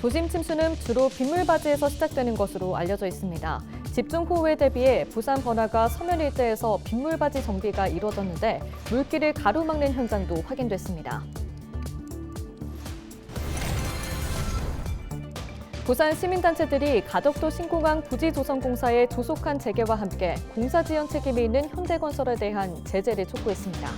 도심 침수는 주로 빗물바지에서 시작되는 것으로 알려져 있습니다. 집중호우에 대비해 부산 번화가 서면 일대에서 빗물바지 정비가 이루어졌는데 물길을 가로막는 현장도 확인됐습니다. 부산 시민단체들이 가덕도 신공항 부지조성공사의 조속한 재개와 함께 공사 지연 책임이 있는 현대건설에 대한 제재를 촉구했습니다.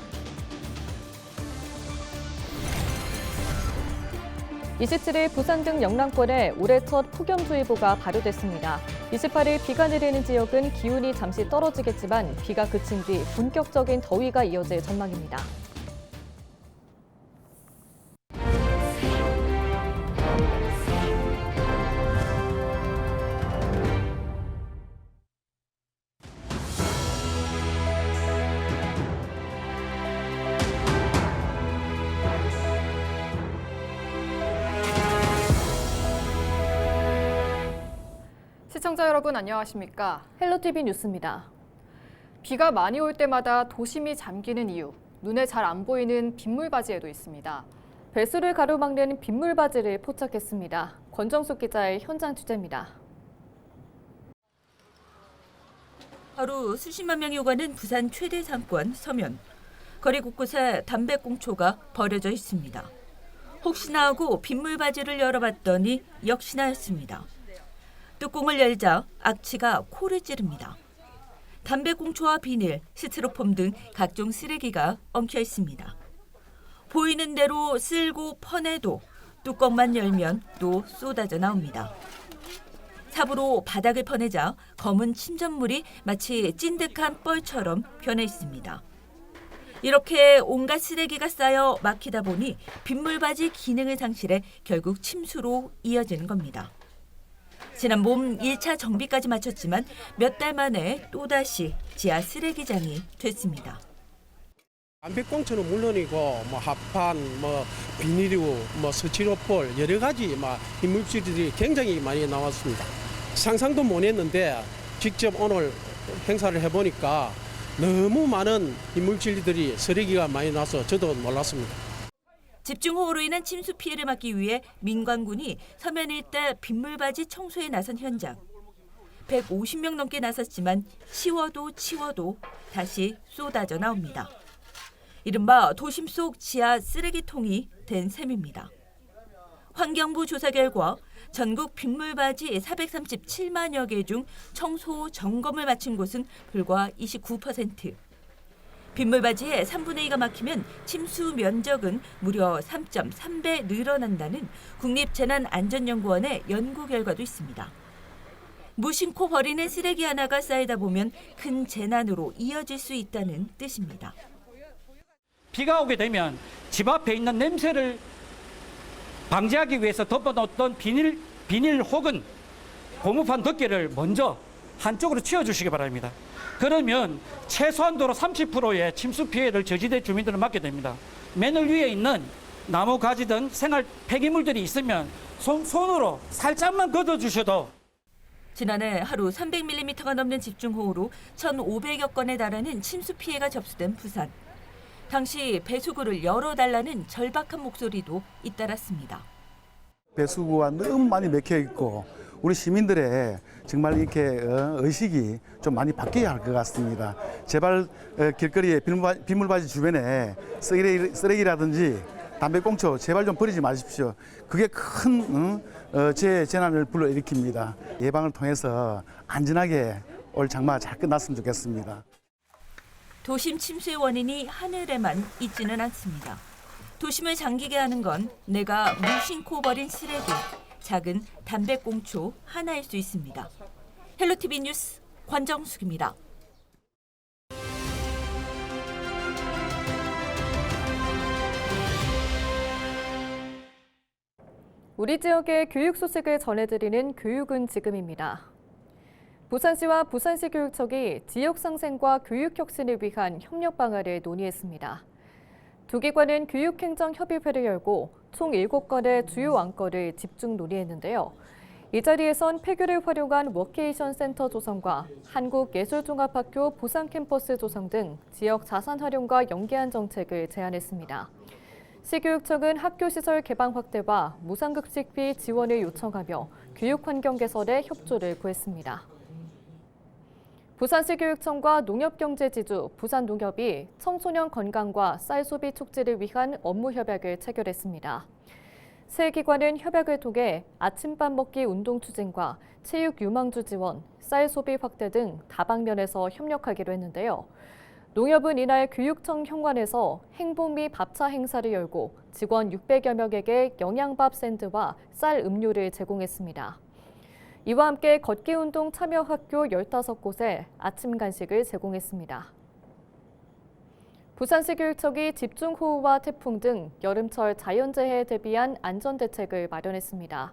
27일 부산 등 영남권에 올해 첫 폭염주의보가 발효됐습니다. 28일 비가 내리는 지역은 기온이 잠시 떨어지겠지만 비가 그친 뒤 본격적인 더위가 이어질 전망입니다. 시청자 여러분 안녕하십니까? 헬로티비 뉴스입니다. 비가 많이 올 때마다 도심이 잠기는 이유, 눈에 잘 안 보이는 빗물바지에도 있습니다. 배수를 가로막는 빗물바지를 포착했습니다. 권정숙 기자의 현장 취재입니다. 하루 수십만 명이 오가는 부산 최대 상권 서면. 거리 곳곳에 담배꽁초가 버려져 있습니다. 혹시나 하고 빗물바지를 열어봤더니 역시나였습니다. 뚜껑을 열자 악취가 코를 찌릅니다. 담배꽁초와 비닐, 스티로폼 등 각종 쓰레기가 엉켜 있습니다. 보이는 대로 쓸고 퍼내도 뚜껑만 열면 또 쏟아져 나옵니다. 삽으로 바닥을 퍼내자 검은 침전물이 마치 찐득한 뻘처럼 변해 있습니다. 이렇게 온갖 쓰레기가 쌓여 막히다 보니 빗물바지 기능을 상실해 결국 침수로 이어지는 겁니다. 지난 봄 1차 정비까지 마쳤지만 몇 달 만에 또다시 지하 쓰레기장이 됐습니다. 담배꽁초는 물론이고 합판, 비닐이고 스티로폴 여러 가지 이물질들이 굉장히 많이 나왔습니다. 상상도 못했는데 직접 오늘 행사를 해보니까 너무 많은 이물질들이 쓰레기가 많이 나서 저도 놀랐습니다. 집중호우로 인한 침수 피해를 막기 위해 민관군이 서면 일대 빗물바지 청소에 나선 현장. 150명 넘게 나섰지만 치워도 다시 쏟아져 나옵니다. 이른바 도심 속 지하 쓰레기통이 된 셈입니다. 환경부 조사 결과 전국 빗물바지 437만여 개 중 청소 점검을 마친 곳은 불과 29%. 빗물바지의 3분의 2가 막히면 침수 면적은 무려 3.3배 늘어난다는 국립재난안전연구원의 연구 결과도 있습니다. 무심코 버리는 쓰레기 하나가 쌓이다 보면 큰 재난으로 이어질 수 있다는 뜻입니다. 비가 오게 되면 집 앞에 있는 냄새를 방지하기 위해서 덮어놓던 비닐 혹은 고무판 덮개를 먼저 한쪽으로 치워주시기 바랍니다. 그러면 최소한도로 30%의 침수 피해를 저지대 주민들은 막게 됩니다. 맨홀 위에 있는 나무 가지 등 생활 폐기물들이 있으면 손으로 살짝만 걷어주셔도. 지난해 하루 300mm가 넘는 집중호우로 1,500여 건에 달하는 침수 피해가 접수된 부산. 당시 배수구를 열어달라는 절박한 목소리도 잇따랐습니다. 배수구가 너무 많이 막혀 있고 우리 시민들의 정말 이렇게 의식이 좀 많이 바뀌어야 할 것 같습니다. 제발 길거리에 빗물바지 주변에 쓰레기라든지 담배꽁초 제발 좀 버리지 마십시오. 그게 큰 재난을 불러일으킵니다. 예방을 통해서 안전하게 올 장마 잘 끝났으면 좋겠습니다. 도심 침수의 원인이 하늘에만 있지는 않습니다. 도심을 잠기게 하는 건 내가 무심코 버린 쓰레기, 작은 담배꽁초 하나일 수 있습니다. 헬로티비 뉴스 권정숙입니다. 우리 지역의 교육 소식을 전해드리는 교육은 지금입니다. 부산시와 부산시 교육청이 지역 상생과 교육 혁신을 위한 협력 방안을 논의했습니다. 두 기관은 교육행정협의회를 열고 총 7건의 주요 안건을 집중 논의했는데요. 이 자리에선 폐교를 활용한 워케이션 센터 조성과 한국예술종합학교 부산 캠퍼스 조성 등 지역 자산 활용과 연계한 정책을 제안했습니다. 시교육청은 학교시설 개방 확대와 무상급식비 지원을 요청하며 교육환경 개선에 협조를 구했습니다. 부산시교육청과 농협경제지주 부산농협이 청소년 건강과 쌀 소비 촉진을 위한 업무 협약을 체결했습니다. 세 기관은 협약을 통해 아침밥 먹기 운동 추진과 체육 유망주 지원, 쌀 소비 확대 등 다방면에서 협력하기로 했는데요. 농협은 이날 교육청 현관에서 행복미 밥차 행사를 열고 직원 600여 명에게 영양밥 샌드와 쌀 음료를 제공했습니다. 이와 함께 걷기 운동 참여 학교 15곳에 아침 간식을 제공했습니다. 부산시 교육청이 집중호우와 태풍 등 여름철 자연재해에 대비한 안전대책을 마련했습니다.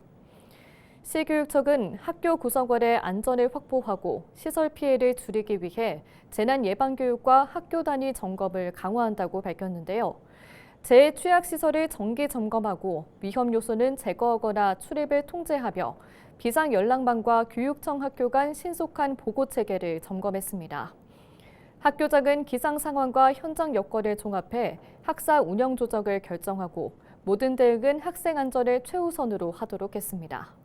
시교육청은 학교 구성원의 안전을 확보하고 시설 피해를 줄이기 위해 재난 예방 교육과 학교 단위 점검을 강화한다고 밝혔는데요. 재해 취약 시설을 정기 점검하고 위험 요소는 제거하거나 출입을 통제하며 비상 연락망과 교육청 학교 간 신속한 보고 체계를 점검했습니다. 학교장은 기상 상황과 현장 여건을 종합해 학사 운영 조정을 결정하고 모든 대응은 학생 안전을 최우선으로 하도록 했습니다.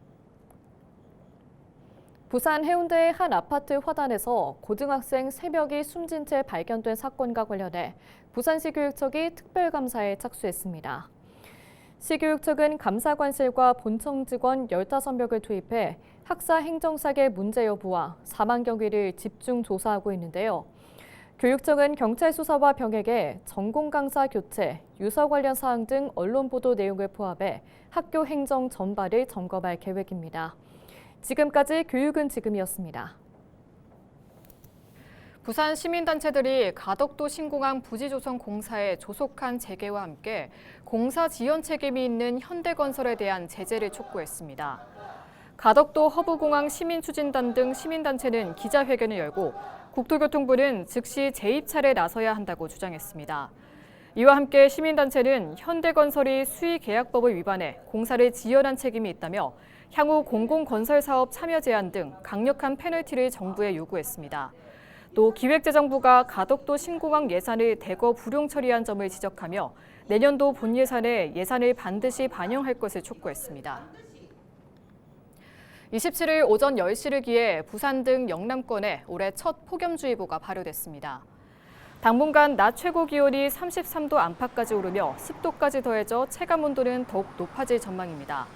부산 해운대의 한 아파트 화단에서 고등학생 3명이 숨진 채 발견된 사건과 관련해 부산시 교육청이 특별감사에 착수했습니다. 시교육청은 감사관실과 본청 직원 15명을 투입해 학사 행정사계 문제 여부와 사망 경위를 집중 조사하고 있는데요. 교육청은 경찰 수사와 병행에 전공 강사 교체, 유서 관련 사항 등 언론 보도 내용을 포함해 학교 행정 전반을 점검할 계획입니다. 지금까지 교육은 지금이었습니다. 부산 시민단체들이 가덕도 신공항 부지조성 공사의 조속한 재개와 함께 공사 지연 책임이 있는 현대건설에 대한 제재를 촉구했습니다. 가덕도 허브공항 시민추진단 등 시민단체는 기자회견을 열고 국토교통부는 즉시 재입찰에 나서야 한다고 주장했습니다. 이와 함께 시민단체는 현대건설이 수의계약법을 위반해 공사를 지연한 책임이 있다며 향후 공공건설사업 참여 제한 등 강력한 페널티를 정부에 요구했습니다. 또 기획재정부가 가덕도 신공항 예산을 대거 불용 처리한 점을 지적하며 내년도 본 예산에 예산을 반드시 반영할 것을 촉구했습니다. 27일 오전 10시를 기해 부산 등 영남권에 올해 첫 폭염주의보가 발효됐습니다. 당분간 낮 최고 기온이 33도 안팎까지 오르며 습도까지 더해져 체감온도는 더욱 높아질 전망입니다.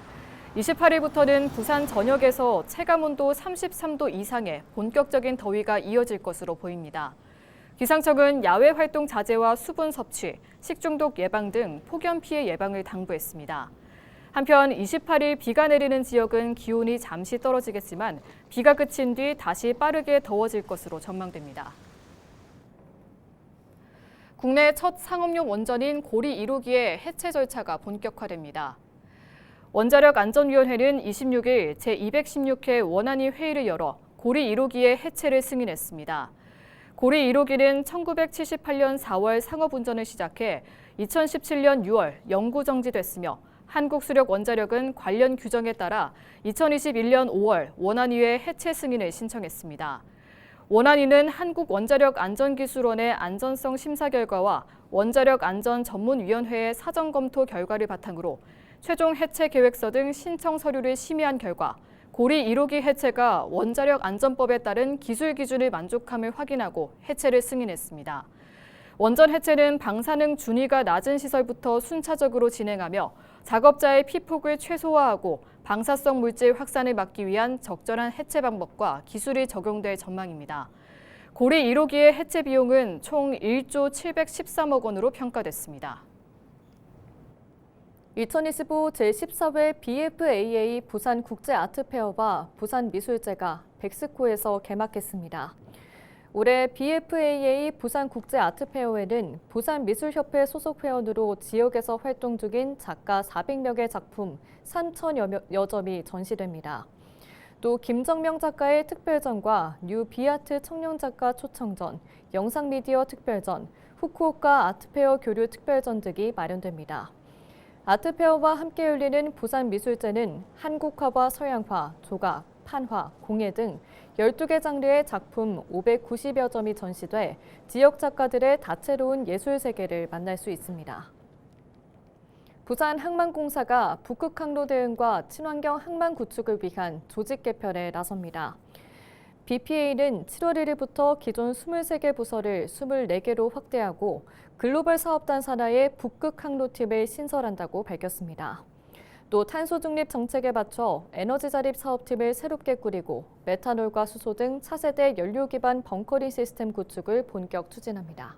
28일부터는 부산 전역에서 체감온도 33도 이상의 본격적인 더위가 이어질 것으로 보입니다. 기상청은 야외 활동 자제와 수분 섭취, 식중독 예방 등 폭염 피해 예방을 당부했습니다. 한편 28일 비가 내리는 지역은 기온이 잠시 떨어지겠지만 비가 그친 뒤 다시 빠르게 더워질 것으로 전망됩니다. 국내 첫 상업용 원전인 고리 1호기의 해체 절차가 본격화됩니다. 원자력안전위원회는 26일 제216회 원안위 회의를 열어 고리 1호기의 해체를 승인했습니다. 고리 1호기는 1978년 4월 상업운전을 시작해 2017년 6월 영구 정지됐으며 한국수력원자력은 관련 규정에 따라 2021년 5월 원안위의 해체 승인을 신청했습니다. 원안위는 한국원자력안전기술원의 안전성 심사 결과와 원자력안전전문위원회의 사전검토 결과를 바탕으로 최종 해체 계획서 등 신청 서류를 심의한 결과 고리 1호기 해체가 원자력안전법에 따른 기술 기준을 만족함을 확인하고 해체를 승인했습니다. 원전 해체는 방사능 준위가 낮은 시설부터 순차적으로 진행하며 작업자의 피폭을 최소화하고 방사성 물질 확산을 막기 위한 적절한 해체 방법과 기술이 적용될 전망입니다. 고리 1호기의 해체 비용은 총 1조 713억 원으로 평가됐습니다. 2025 제14회 BFAA 부산국제아트페어와 부산미술제가 백스코에서 개막했습니다. 올해 BFAA 부산국제아트페어에는 부산미술협회 소속 회원으로 지역에서 활동 중인 작가 400명의 작품 3,000여 점이 전시됩니다. 또 김정명 작가의 특별전과 뉴 비아트 청년작가 초청전, 영상미디어 특별전, 후쿠오카 아트페어 교류 특별전 등이 마련됩니다. 아트페어와 함께 열리는 부산미술제는 한국화와 서양화, 조각, 판화, 공예 등 12개 장르의 작품 590여 점이 전시돼 지역 작가들의 다채로운 예술 세계를 만날 수 있습니다. 부산 항만공사가 북극 항로 대응과 친환경 항만 구축을 위한 조직 개편에 나섭니다. BPA는 7월 1일부터 기존 23개 부서를 24개로 확대하고 글로벌 사업단 산하의 북극 항로팀을 신설한다고 밝혔습니다. 또 탄소 중립 정책에 맞춰 에너지 자립 사업팀을 새롭게 꾸리고 메탄올과 수소 등 차세대 연료 기반 벙커링 시스템 구축을 본격 추진합니다.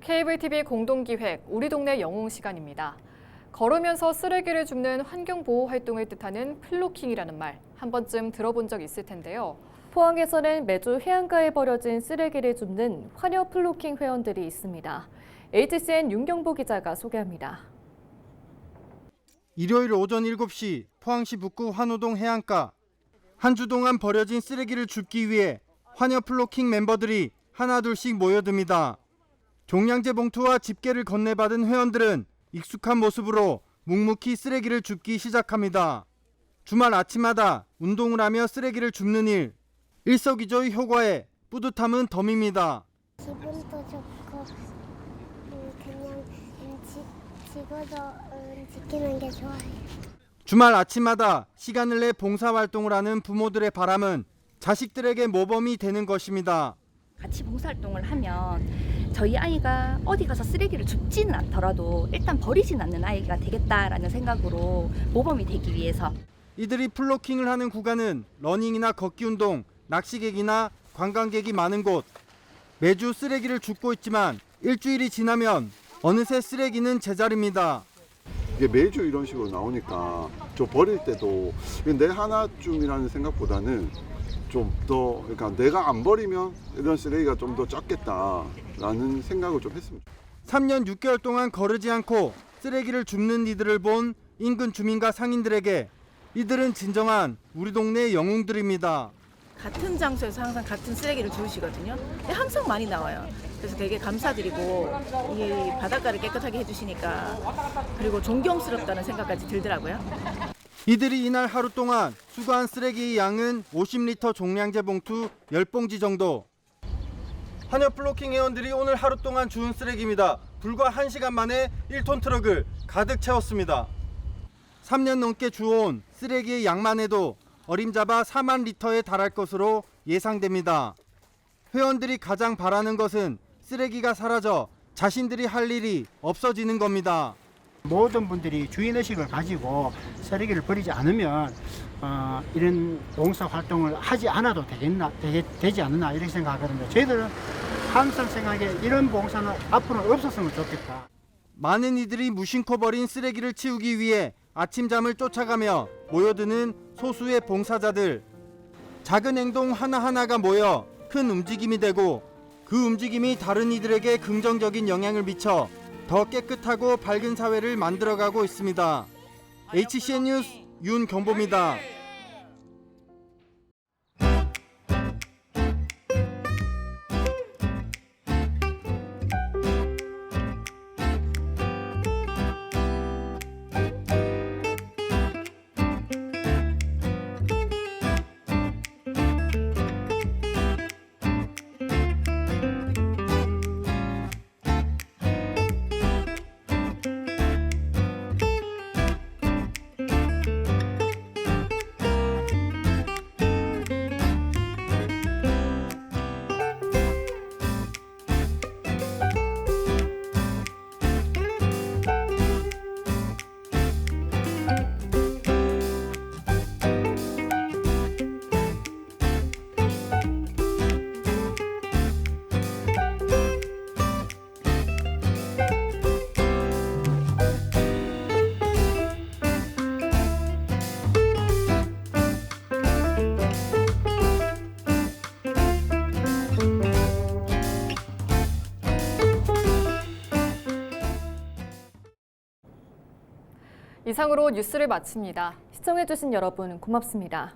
케이블 TV 공동기획 우리 동네 영웅 시간입니다. 걸으면서 쓰레기를 줍는 환경보호 활동을 뜻하는 플로킹이라는 말 한 번쯤 들어본 적 있을 텐데요. 포항에서는 매주 해안가에 버려진 쓰레기를 줍는 환여 플로킹 회원들이 있습니다. HCN 윤경보 기자가 소개합니다. 일요일 오전 7시 포항시 북구 환호동 해안가. 한 주 동안 버려진 쓰레기를 줍기 위해 환여 플로킹 멤버들이 하나둘씩 모여듭니다. 종량제 봉투와 집게를 건네받은 회원들은 익숙한 모습으로 묵묵히 쓰레기를 줍기 시작합니다. 주말 아침마다 운동을 하며 쓰레기를 줍는 일. 일석이조의 효과에 뿌듯함은 덤입니다. 기분도 좋고 그냥 지구도 지키는 게 좋아요. 주말 아침마다 시간을 내 봉사활동을 하는 부모들의 바람은 자식들에게 모범이 되는 것입니다. 같이 봉사활동을 하면 저희 아이가 어디 가서 쓰레기를 줍지는 않더라도 일단 버리진 않는 아이가 되겠다라는 생각으로 모범이 되기 위해서. 이들이 플로킹을 하는 구간은 러닝이나 걷기 운동, 낚시객이나 관광객이 많은 곳. 매주 쓰레기를 줍고 있지만 일주일이 지나면 어느새 쓰레기는 제자리입니다. 이게 매주 이런 식으로 나오니까 좀 버릴 때도 내 하나쯤이라는 생각보다는 좀 더, 그러니까 내가 안 버리면 이런 쓰레기가 좀 더 작겠다라는 생각을 좀 했습니다. 3년 6개월 동안 거르지 않고 쓰레기를 줍는 이들을 본 인근 주민과 상인들에게 이들은 진정한 우리 동네 영웅들입니다. 같은 장소에서 항상 같은 쓰레기를 주우시거든요. 근데 항상 많이 나와요. 그래서 되게 감사드리고 이 바닷가를 깨끗하게 해주시니까 그리고 존경스럽다는 생각까지 들더라고요. 이들이 이날 하루 동안 수거한 쓰레기의 양은 50리터 종량제 봉투 10봉지 정도. 환여 플로킹 회원들이 오늘 하루 동안 주운 쓰레기입니다. 불과 1시간 만에 1톤 트럭을 가득 채웠습니다. 3년 넘게 주워온 쓰레기의 양만 해도 어림잡아 4만 리터에 달할 것으로 예상됩니다. 회원들이 가장 바라는 것은 쓰레기가 사라져 자신들이 할 일이 없어지는 겁니다. 모든 분들이 주인의식을 가지고 쓰레기를 버리지 않으면 이런 봉사활동을 하지 않아도 되지 않나 이렇게 생각하거든요. 저희들은 항상 생각해 이런 봉사는 앞으로는 없었으면 좋겠다. 많은 이들이 무심코 버린 쓰레기를 치우기 위해 아침잠을 쫓아가며 모여드는 소수의 봉사자들. 작은 행동 하나하나가 모여 큰 움직임이 되고 그 움직임이 다른 이들에게 긍정적인 영향을 미쳐 더 깨끗하고 밝은 사회를 만들어가고 있습니다. HCN 뉴스 윤경보입니다. 이상으로 뉴스를 마칩니다. 시청해주신 여러분 고맙습니다.